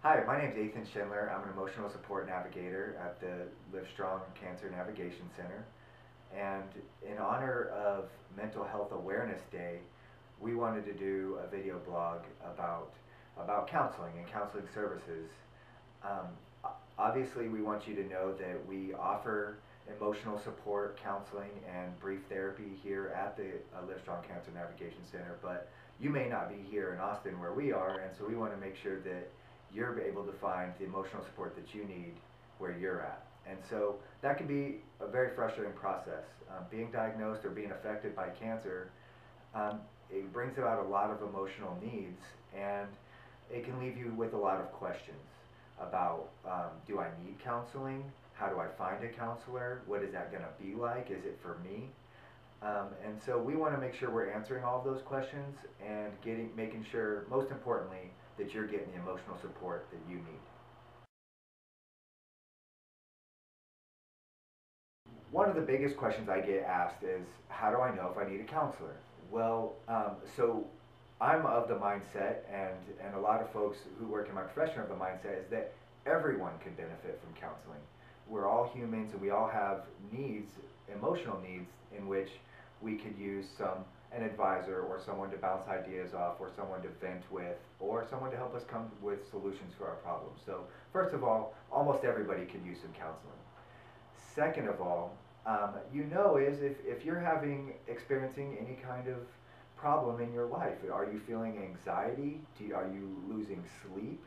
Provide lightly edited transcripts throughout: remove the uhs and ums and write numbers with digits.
Hi, my name is Ethan Schindler. I'm an emotional support navigator at the LiveStrong Cancer Navigation Center. And in honor of Mental Health Awareness Day, we wanted to do a video blog about counseling and counseling services. Um, Obviously, we want you to know that we offer emotional support, counseling, and brief therapy here at the LiveStrong Cancer Navigation Center, but you may not be here in Austin where we are, and so we want to make sure that you're able to find the emotional support that you need where you're at. And so that can be a very frustrating process. Being diagnosed or being affected by cancer, um, it brings about a lot of emotional needs, and it can leave you with a lot of questions about, do I need counseling? How do I find a counselor? What is that going to be like? Is it for me? And so we want to make sure we're answering all of those questions and making sure, most importantly, that you're getting the emotional support that you need. One of the biggest questions I get asked is, how do I know if I need a counselor? Well, so I'm of the mindset, and a lot of folks who work in my profession are of the mindset, is that everyone can benefit from counseling. We're all humans and we all have needs, emotional needs, in which we could use an advisor or someone to bounce ideas off, or someone to vent with, or someone to help us come with solutions for our problems. So first of all, almost everybody can use some counseling. Second of all, is if you're experiencing any kind of problem in your life. Are you feeling anxiety? Are you losing sleep?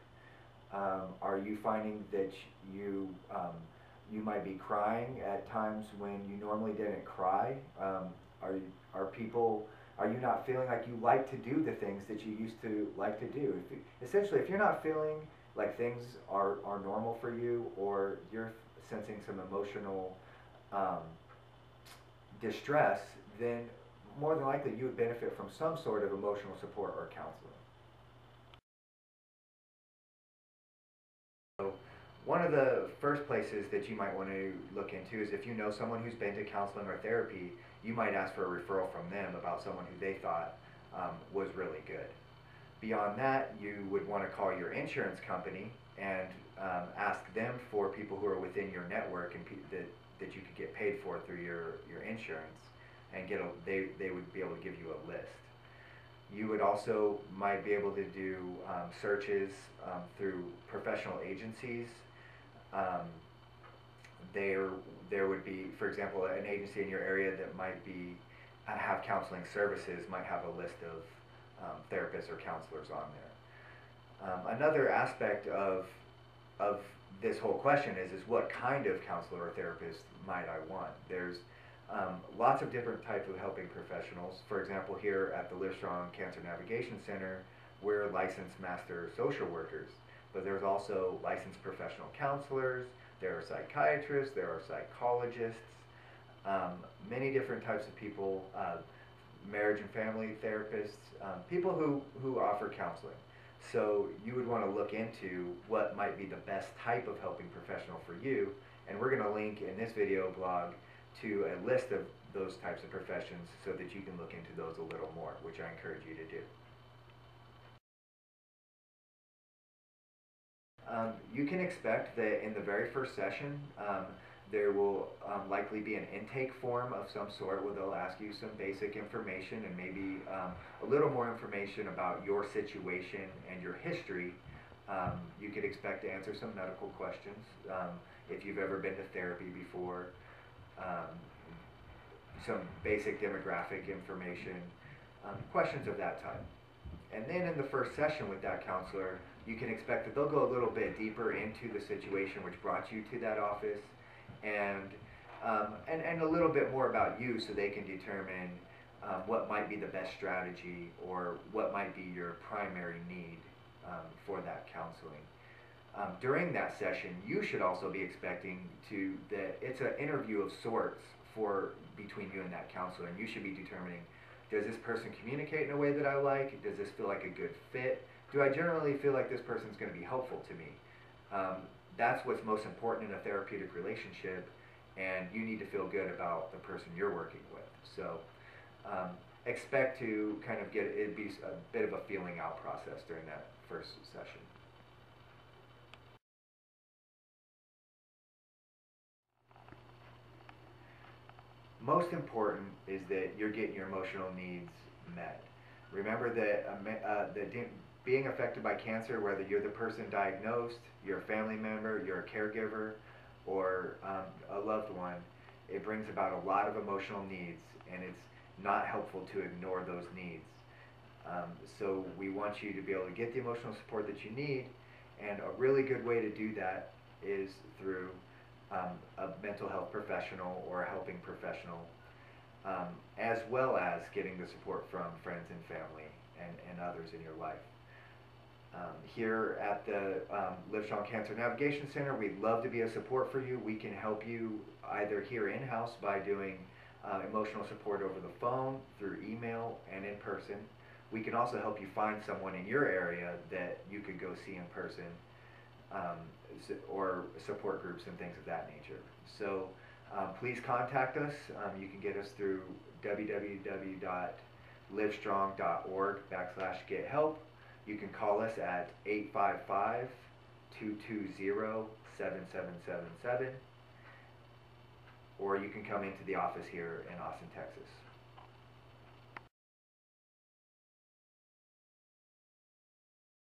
Are you finding that you you might be crying at times when you normally didn't cry? Are people, are you not feeling like you like to do the things that you used to like to do? Essentially, if you're not feeling like things are normal for you, or you're sensing some emotional um, distress, then more than likely you would benefit from some sort of emotional support or counseling. So one of the first places that you might want to look into is, if you know someone who's been to counseling or therapy, you might ask for a referral from them about someone who they thought was really good. Beyond that, you would want to call your insurance company and ask them for people who are within your network and that you could get paid for through your insurance, and they would be able to give you a list. You would also might be able to do searches through professional agencies. Um, there, there would be, for example, an agency in your area that might have counseling services, might have a list of therapists or counselors on there. Another aspect of this whole question is what kind of counselor or therapist might I want? There's lots of different types of helping professionals. For example, here at the LiveStrong Cancer Navigation Center, we're licensed master social workers, but there's also licensed professional counselors, there are psychiatrists, there are psychologists, many different types of people, marriage and family therapists, people who offer counseling. So you would want to look into what might be the best type of helping professional for you, and we're going to link in this video blog to a list of those types of professions so that you can look into those a little more, which I encourage you to do. You can expect that in the very first session, there will likely be an intake form of some sort where they'll ask you some basic information and maybe a little more information about your situation and your history. You could expect to answer some medical questions, if you've ever been to therapy before, um, some basic demographic information, questions of that type. And then in the first session with that counselor, you can expect that they'll go a little bit deeper into the situation which brought you to that office, and and a little bit more about you, so they can determine what might be the best strategy, or what might be your primary need for that counseling. During that session, you should also be expecting that it's an interview of sorts between you and that counselor, and you should be determining, does this person communicate in a way that I like? Does this feel like a good fit? Do I generally feel like this person's going to be helpful to me? That's what's most important in a therapeutic relationship, and you need to feel good about the person you're working with. So expect to kind of it'd be a bit of a feeling out process during that first session. most important is that you're getting your emotional needs met. Remember that being affected by cancer, whether you're the person diagnosed, you're a family member, you're a caregiver, or a loved one, it brings about a lot of emotional needs, and it's not helpful to ignore those needs. So we want you to be able to get the emotional support that you need, and a really good way to do that is through a mental health professional or a helping professional, as well as getting the support from friends and family and others in your life. Here at the Livestrong Cancer Navigation Center, we'd love to be a support for you. We can help you either here in-house by doing emotional support over the phone, through email, and in person. We can also help you find someone in your area that you could go see in person, or support groups and things of that nature. So please contact us. You can get us through www.livestrong.org/get-help. You can call us at 855-220-7777, or you can come into the office here in Austin, Texas.